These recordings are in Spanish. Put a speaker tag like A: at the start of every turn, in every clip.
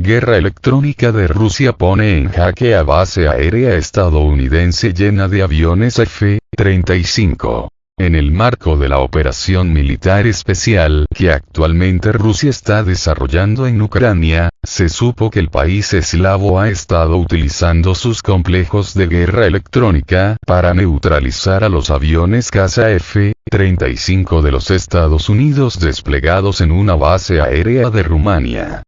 A: guerra electrónica de Rusia pone en jaque a base aérea estadounidense llena de aviones F-35. En el marco de la operación militar especial que actualmente Rusia está desarrollando en Ucrania, se supo que el país eslavo ha estado utilizando sus complejos de guerra electrónica para neutralizar a los aviones caza F-35 de los Estados Unidos desplegados en una base aérea de Rumania.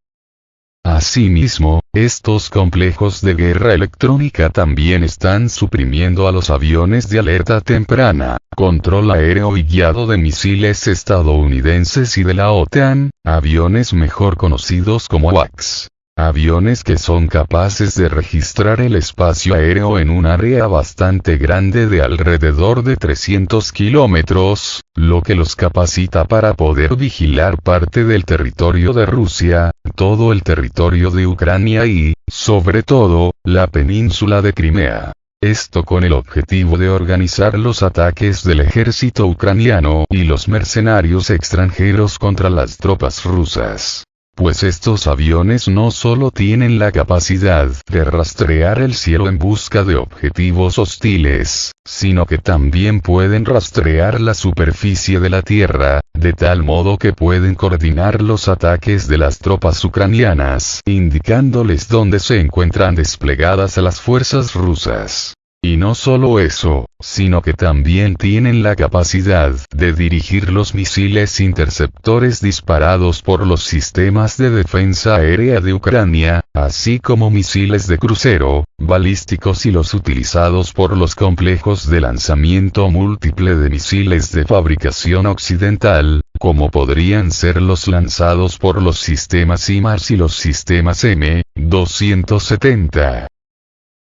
A: Asimismo, estos complejos de guerra electrónica también están suprimiendo a los aviones de alerta temprana, control aéreo y guiado de misiles estadounidenses y de la OTAN, aviones mejor conocidos como AWACS. Aviones que son capaces de registrar el espacio aéreo en un área bastante grande de alrededor de 300 kilómetros, lo que los capacita para poder vigilar parte del territorio de Rusia, todo el territorio de Ucrania y, sobre todo, la península de Crimea. Esto con el objetivo de organizar los ataques del ejército ucraniano y los mercenarios extranjeros contra las tropas rusas. Pues estos aviones no solo tienen la capacidad de rastrear el cielo en busca de objetivos hostiles, sino que también pueden rastrear la superficie de la tierra, de tal modo que pueden coordinar los ataques de las tropas ucranianas, indicándoles dónde se encuentran desplegadas a las fuerzas rusas. Y no solo eso, sino que también tienen la capacidad de dirigir los misiles interceptores disparados por los sistemas de defensa aérea de Ucrania, así como misiles de crucero, balísticos y los utilizados por los complejos de lanzamiento múltiple de misiles de fabricación occidental, como podrían ser los lanzados por los sistemas HIMARS y los sistemas M270.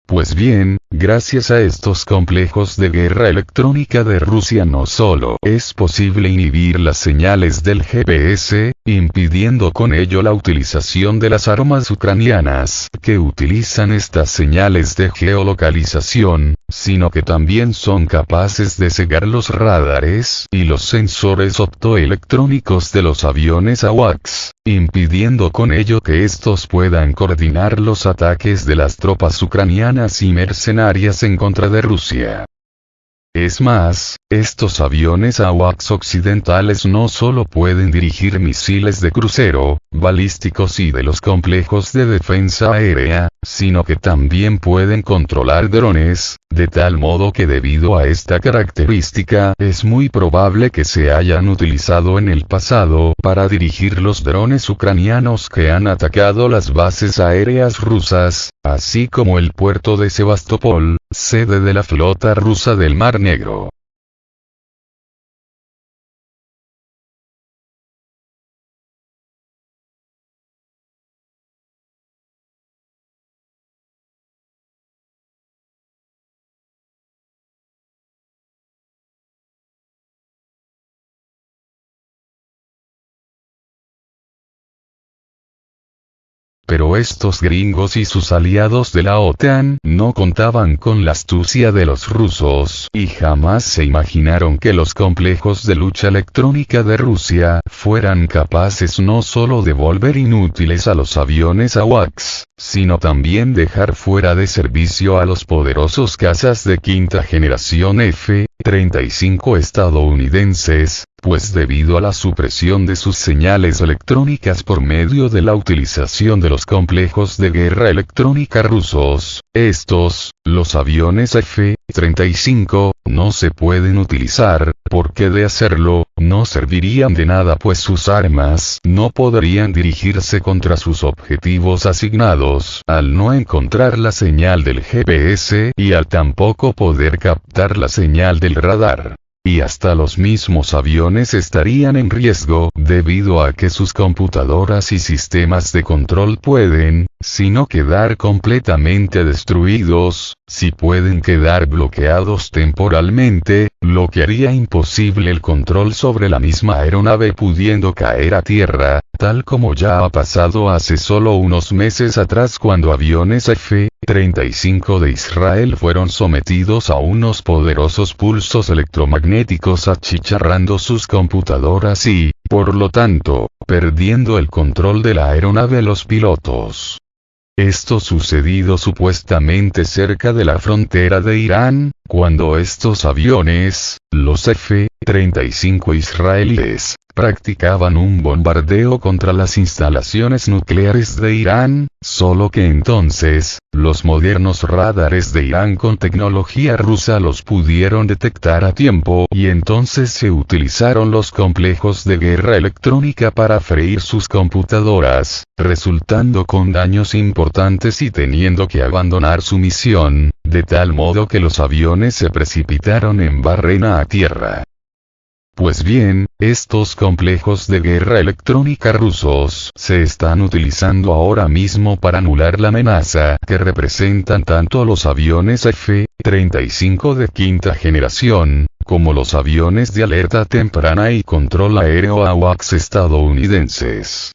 A: Pues bien, gracias a estos complejos de guerra electrónica de Rusia no solo es posible inhibir las señales del GPS, impidiendo con ello la utilización de las armas ucranianas que utilizan estas señales de geolocalización, sino que también son capaces de cegar los radares y los sensores optoelectrónicos de los aviones AWACS, impidiendo con ello que estos puedan coordinar los ataques de las tropas ucranianas y mercenarias en contra de Rusia. Es más, estos aviones AWACS occidentales no solo pueden dirigir misiles de crucero, balísticos y de los complejos de defensa aérea, sino que también pueden controlar drones, de tal modo que debido a esta característica es muy probable que se hayan utilizado en el pasado para dirigir los drones ucranianos que han atacado las bases aéreas rusas, así como el puerto de Sebastopol, sede de la flota rusa del Mar Negro. Pero estos gringos y sus aliados de la OTAN no contaban con la astucia de los rusos y jamás se imaginaron que los complejos de lucha electrónica de Rusia fueran capaces no solo de volver inútiles a los aviones AWACS, sino también dejar fuera de servicio a los poderosos cazas de quinta generación F-35 estadounidenses, pues debido a la supresión de sus señales electrónicas por medio de la utilización de los complejos de guerra electrónica rusos, los aviones F-35, no se pueden utilizar, porque de hacerlo, no servirían de nada pues sus armas no podrían dirigirse contra sus objetivos asignados, al no encontrar la señal del GPS y al tampoco poder captar la señal del radar. Y hasta los mismos aviones estarían en riesgo debido a que sus computadoras y sistemas de control pueden, si no quedar completamente destruidos, si pueden quedar bloqueados temporalmente, lo que haría imposible el control sobre la misma aeronave pudiendo caer a tierra, tal como ya ha pasado hace solo unos meses atrás cuando aviones F-35 de Israel fueron sometidos a unos poderosos pulsos electromagnéticos achicharrando sus computadoras y, por lo tanto, perdiendo el control de la aeronave los pilotos. Esto sucedido supuestamente cerca de la frontera de Irán, cuando estos aviones, los F-35 israelíes, practicaban un bombardeo contra las instalaciones nucleares de Irán, solo que entonces, los modernos radares de Irán con tecnología rusa los pudieron detectar a tiempo y entonces se utilizaron los complejos de guerra electrónica para freír sus computadoras, resultando con daños importantes y teniendo que abandonar su misión, de tal modo que los aviones se precipitaron en barrena a tierra. Pues bien, estos complejos de guerra electrónica rusos se están utilizando ahora mismo para anular la amenaza que representan tanto los aviones F-35 de quinta generación, como los aviones de alerta temprana y control aéreo AWACS estadounidenses.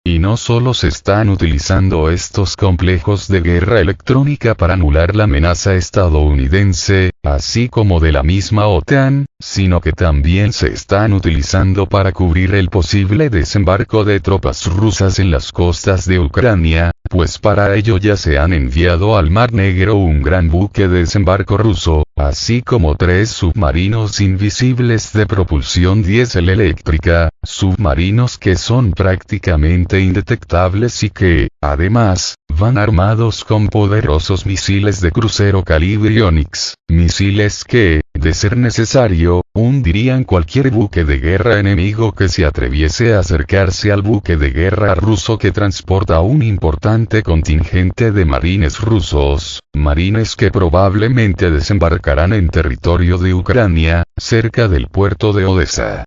A: Y no solo se están utilizando estos complejos de guerra electrónica para anular la amenaza estadounidense, así como de la misma OTAN, sino que también se están utilizando para cubrir el posible desembarco de tropas rusas en las costas de Ucrania, pues para ello ya se han enviado al Mar Negro un gran buque de desembarco ruso, así como 3 submarinos invisibles de propulsión diésel eléctrica, submarinos que son prácticamente indetectables y que, además, van armados con poderosos misiles de crucero calibre Onyx, misiles que, de ser necesario, hundirían cualquier buque de guerra enemigo que se atreviese a acercarse al buque de guerra ruso que transporta un importante contingente de marines rusos, marines que probablemente desembarcarán en territorio de Ucrania, cerca del puerto de Odessa.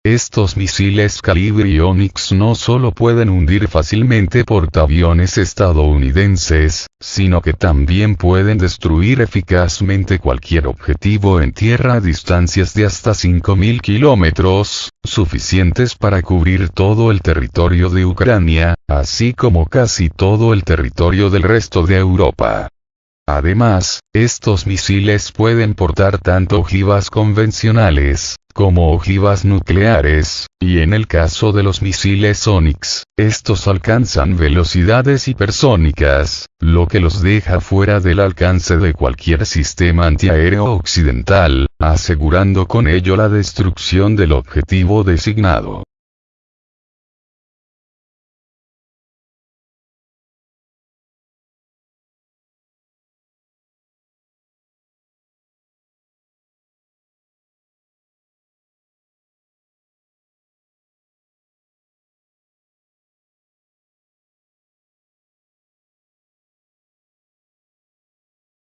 A: Estos misiles calibre Onyx no solo pueden hundir fácilmente portaaviones estadounidenses, sino que también pueden destruir eficazmente cualquier objetivo en tierra a distancias de hasta 5.000 kilómetros, suficientes para cubrir todo el territorio de Ucrania, así como casi todo el territorio del resto de Europa. Además, estos misiles pueden portar tanto ojivas convencionales, como ojivas nucleares, y en el caso de los misiles Onyx, estos alcanzan velocidades hipersónicas, lo que los deja fuera del alcance de cualquier sistema antiaéreo occidental, asegurando con ello la destrucción del objetivo designado.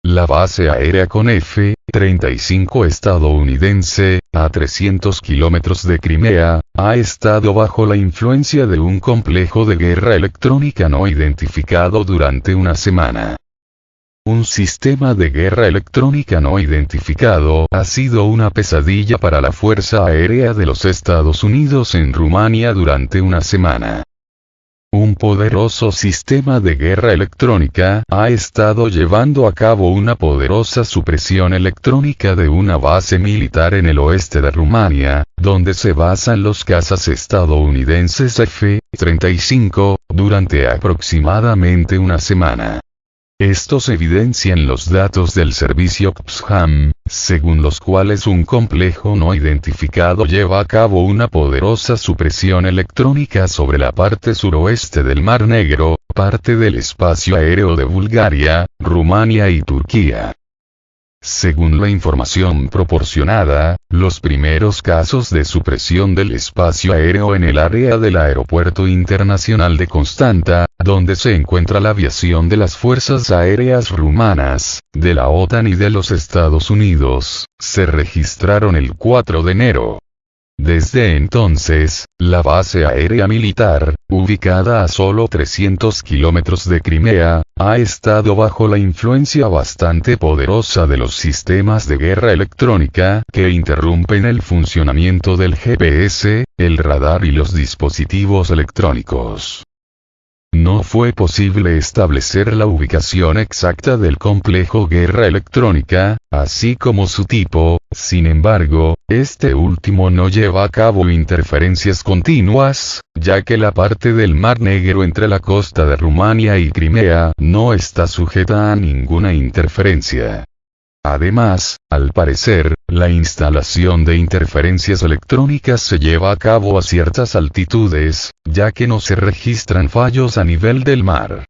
A: La base aérea con F-35 estadounidense, a 300 kilómetros de Crimea, ha estado bajo la influencia de un complejo de guerra electrónica no identificado durante una semana. Un sistema de guerra electrónica no identificado ha sido una pesadilla para la Fuerza Aérea de los Estados Unidos en Rumania durante una semana. Un poderoso sistema de guerra electrónica ha estado llevando a cabo una poderosa supresión electrónica de una base militar en el oeste de Rumania, donde se basan los cazas estadounidenses F-35, durante aproximadamente una semana. Estos evidencian los datos del servicio PSHAM, según los cuales un complejo no identificado lleva a cabo una poderosa supresión electrónica sobre la parte suroeste del Mar Negro, parte del espacio aéreo de Bulgaria, Rumania y Turquía. Según la información proporcionada, los primeros casos de supresión del espacio aéreo en el área del Aeropuerto Internacional de Constanta, donde se encuentra la aviación de las fuerzas aéreas rumanas, de la OTAN y de los Estados Unidos, se registraron el 4 de enero. Desde entonces, la base aérea militar, ubicada a solo 300 kilómetros de Crimea, ha estado bajo la influencia bastante poderosa de los sistemas de guerra electrónica que interrumpen el funcionamiento del GPS, el radar y los dispositivos electrónicos. no fue posible establecer la ubicación exacta del complejo guerra electrónica, así como su tipo. Sin embargo, este último no lleva a cabo interferencias continuas, ya que la parte del Mar Negro entre la costa de Rumania y Crimea no está sujeta a ninguna interferencia. Además, al parecer, la instalación de interferencias electrónicas se lleva a cabo a ciertas altitudes, ya que no se registran fallos a nivel del mar.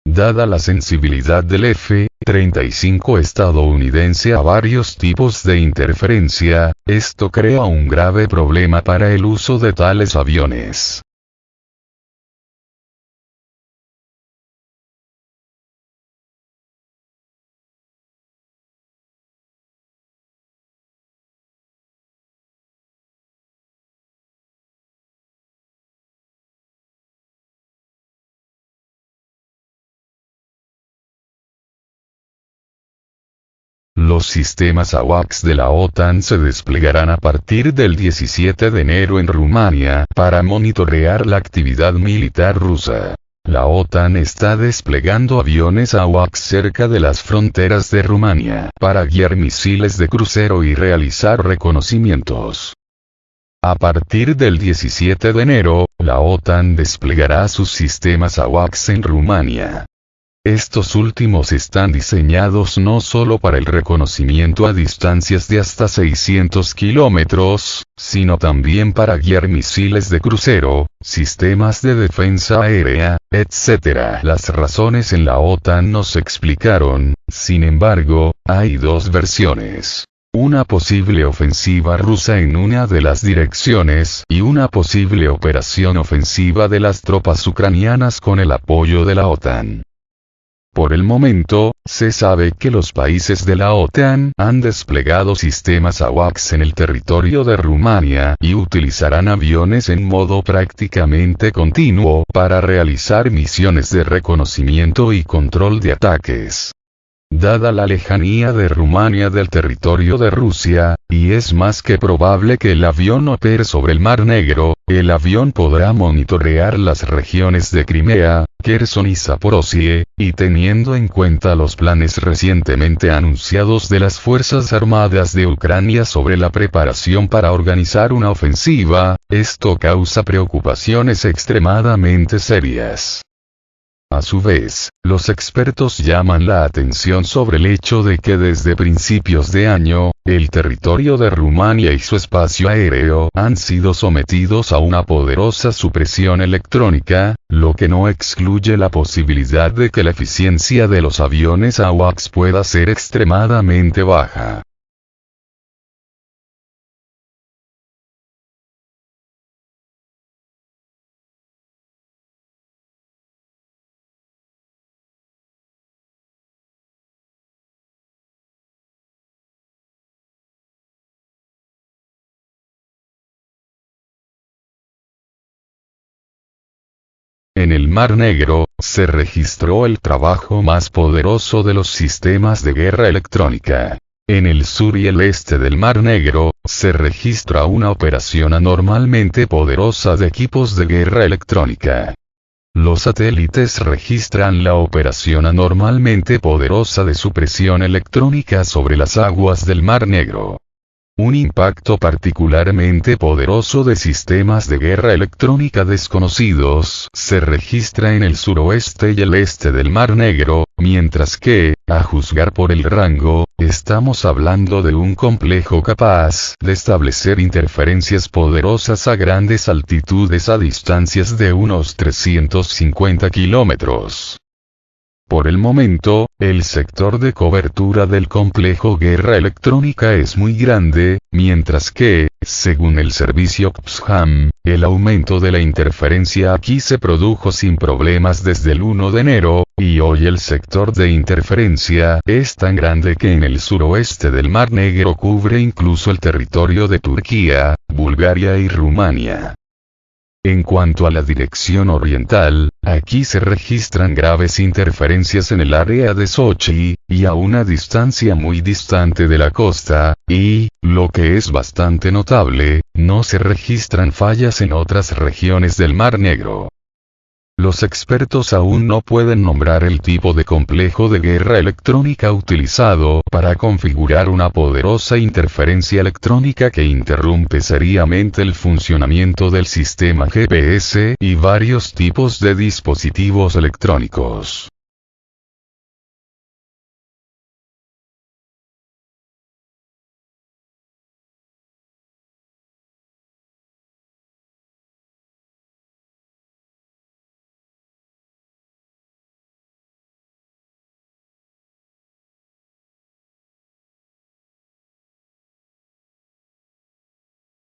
A: Dada la sensibilidad del F-35 estadounidense a varios tipos de interferencia, esto crea un grave problema para el uso de tales aviones. Los sistemas AWACS de la OTAN se desplegarán a partir del 17 de enero en Rumania para monitorear la actividad militar rusa. La OTAN está desplegando aviones AWACS cerca de las fronteras de Rumania para guiar misiles de crucero y realizar reconocimientos. A partir del 17 de enero, la OTAN desplegará sus sistemas AWACS en Rumania. Estos últimos están diseñados no solo para el reconocimiento a distancias de hasta 600 kilómetros, sino también para guiar misiles de crucero, sistemas de defensa aérea, etc. Las razones en la OTAN no se explicaron. Sin embargo, hay dos versiones. Una posible ofensiva rusa en una de las direcciones y una posible operación ofensiva de las tropas ucranianas con el apoyo de la OTAN. Por el momento, se sabe que los países de la OTAN han desplegado sistemas AWACS en el territorio de Rumania y utilizarán aviones en modo prácticamente continuo para realizar misiones de reconocimiento y control de ataques. Dada la lejanía de Rumania del territorio de Rusia, y es más que probable que el avión opere sobre el Mar Negro, el avión podrá monitorear las regiones de Crimea, Kherson y Zaporozhye, y teniendo en cuenta los planes recientemente anunciados de las Fuerzas Armadas de Ucrania sobre la preparación para organizar una ofensiva, esto causa preocupaciones extremadamente serias. A su vez, los expertos llaman la atención sobre el hecho de que desde principios de año, el territorio de Rumania y su espacio aéreo han sido sometidos a una poderosa supresión electrónica, lo que no excluye la posibilidad de que la eficiencia de los aviones AWACS pueda ser extremadamente baja. En el Mar Negro, se registró el trabajo más poderoso de los sistemas de guerra electrónica. En el sur y el este del Mar Negro, se registra una operación anormalmente poderosa de equipos de guerra electrónica. Los satélites registran la operación anormalmente poderosa de supresión electrónica sobre las aguas del Mar Negro. Un impacto particularmente poderoso de sistemas de guerra electrónica desconocidos se registra en el suroeste y el este del Mar Negro, mientras que, a juzgar por el rango, estamos hablando de un complejo capaz de establecer interferencias poderosas a grandes altitudes a distancias de unos 350 kilómetros. Por el momento, el sector de cobertura del complejo guerra electrónica es muy grande, mientras que, según el servicio CPSHAM, el aumento de la interferencia aquí se produjo sin problemas desde el 1 de enero, y hoy el sector de interferencia es tan grande que en el suroeste del Mar Negro cubre incluso el territorio de Turquía, Bulgaria y Rumania. En cuanto a la dirección oriental, aquí se registran graves interferencias en el área de Sochi, y a una distancia muy distante de la costa, y, lo que es bastante notable, no se registran fallas en otras regiones del Mar Negro. Los expertos aún no pueden nombrar el tipo de complejo de guerra electrónica utilizado para configurar una poderosa interferencia electrónica que interrumpe seriamente el funcionamiento del sistema GPS y varios tipos de dispositivos electrónicos.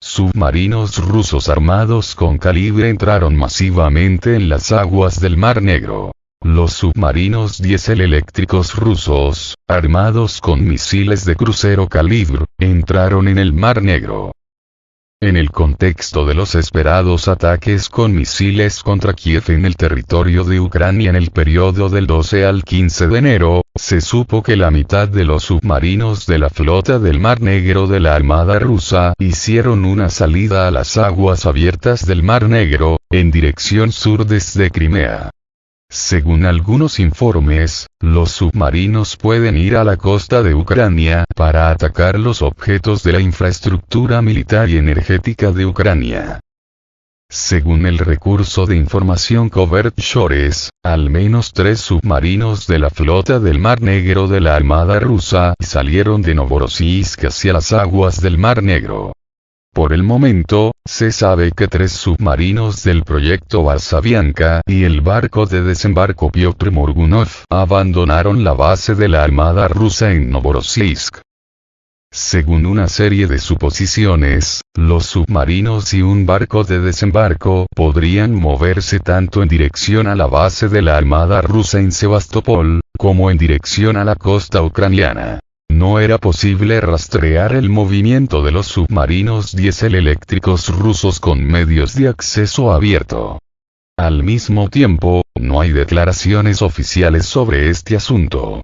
A: Submarinos rusos armados con calibre entraron masivamente en las aguas del Mar Negro. Los submarinos diésel eléctricos rusos, armados con misiles de crucero calibre, entraron en el Mar Negro. En el contexto de los esperados ataques con misiles contra Kiev en el territorio de Ucrania en el periodo del 12 al 15 de enero, se supo que la mitad de los submarinos de la flota del Mar Negro de la Armada rusa hicieron una salida a las aguas abiertas del Mar Negro, en dirección sur desde Crimea. Según algunos informes, los submarinos pueden ir a la costa de Ucrania para atacar los objetos de la infraestructura militar y energética de Ucrania. Según el recurso de información Covert Shores, al menos 3 submarinos de la flota del Mar Negro de la Armada rusa salieron de Novorossiysk hacia las aguas del Mar Negro. Por el momento, se sabe que 3 submarinos del proyecto Balsa Bianca y el barco de desembarco Piotr Morgunov abandonaron la base de la Armada rusa en Novorossiysk. Según una serie de suposiciones, los submarinos y un barco de desembarco podrían moverse tanto en dirección a la base de la Armada rusa en Sebastopol, como en dirección a la costa ucraniana. No era posible rastrear el movimiento de los submarinos diésel eléctricos rusos con medios de acceso abierto. Al mismo tiempo, no hay declaraciones oficiales sobre este asunto.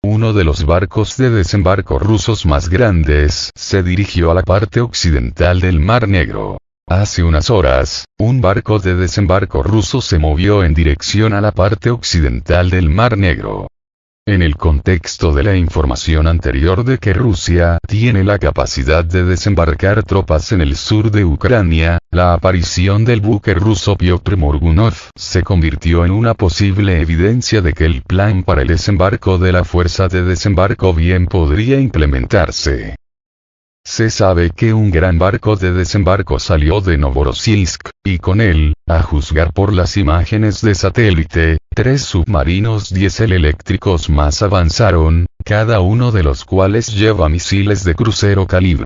A: Uno de los barcos de desembarco rusos más grandes se dirigió a la parte occidental del Mar Negro. Hace unas horas, un barco de desembarco ruso se movió en dirección a la parte occidental del Mar Negro. En el contexto de la información anterior de que Rusia tiene la capacidad de desembarcar tropas en el sur de Ucrania, la aparición del buque ruso Piotr Morgunov se convirtió en una posible evidencia de que el plan para el desembarco de la fuerza de desembarco bien podría implementarse. Se sabe que un gran barco de desembarco salió de Novorossiysk, y con él, a juzgar por las imágenes de satélite, 3 submarinos diésel eléctricos más avanzaron, cada uno de los cuales lleva misiles de crucero calibre.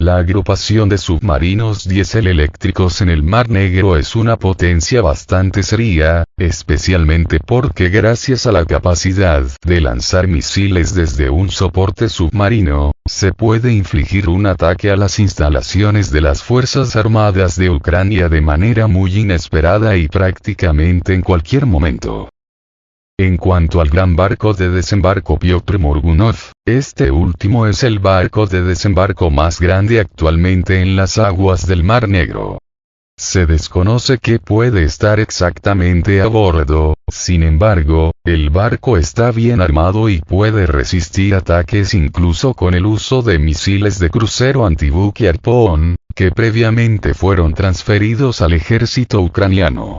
A: La agrupación de submarinos diésel eléctricos en el Mar Negro es una potencia bastante seria, especialmente porque gracias a la capacidad de lanzar misiles desde un soporte submarino, se puede infligir un ataque a las instalaciones de las Fuerzas Armadas de Ucrania de manera muy inesperada y prácticamente en cualquier momento. En cuanto al gran barco de desembarco Piotr Morgunov, este último es el barco de desembarco más grande actualmente en las aguas del Mar Negro. Se desconoce qué puede estar exactamente a bordo, sin embargo, el barco está bien armado y puede resistir ataques incluso con el uso de misiles de crucero antibuque Harpoon, que previamente fueron transferidos al ejército ucraniano.